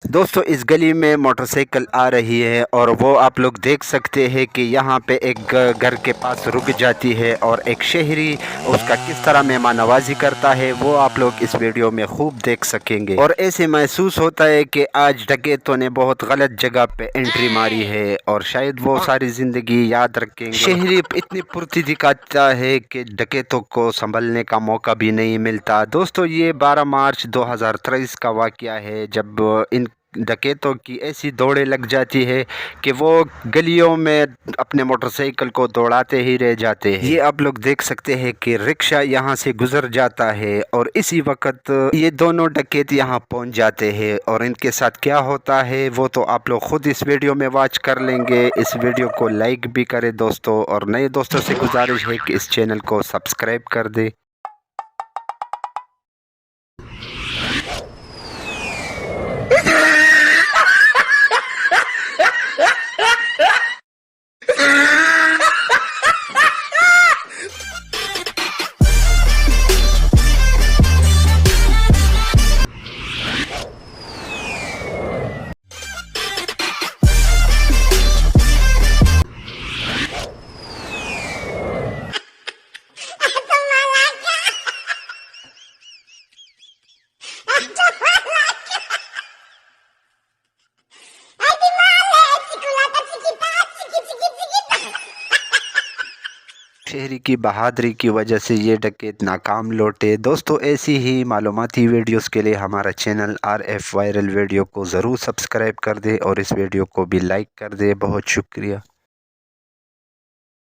दोस्तों इस गली में मोटरसाइकिल आ रही है और वो आप लोग देख सकते हैं कि यहाँ पे एक घर के पास रुक जाती है और एक शहरी उसका किस तरह मेहमान नवाजी करता है वो आप लोग इस वीडियो में खूब देख सकेंगे। और ऐसे महसूस होता है कि आज डकैतों ने बहुत गलत जगह पे एंट्री मारी है और शायद वो सारी ज़िंदगी याद रखेंगे। शहरी इतनी फुर्ती दिखाता है कि डकैतों को संभलने का मौका भी नहीं मिलता। दोस्तों ये 12 मार्च 2023 का वाक़या है जब इन डकैतों की ऐसी दौड़े लग जाती है कि वो गलियों में अपने मोटरसाइकिल को दौड़ाते ही रह जाते हैं। ये आप लोग देख सकते हैं कि रिक्शा यहाँ से गुजर जाता है और इसी वक्त ये दोनों डकैत यहाँ पहुँच जाते हैं और इनके साथ क्या होता है वो तो आप लोग खुद इस वीडियो में वॉच कर लेंगे। इस वीडियो को लाइक भी करें दोस्तों और नए दोस्तों से गुजारिश है कि इस चैनल को सब्सक्राइब कर दे। शहरी की बहादुरी की वजह से ये डकैत नाकाम लौटे। दोस्तों ऐसी ही मालूमाती वीडियोस के लिए हमारा चैनल RF वायरल वीडियो को ज़रूर सब्सक्राइब कर दे और इस वीडियो को भी लाइक कर दे। बहुत शुक्रिया।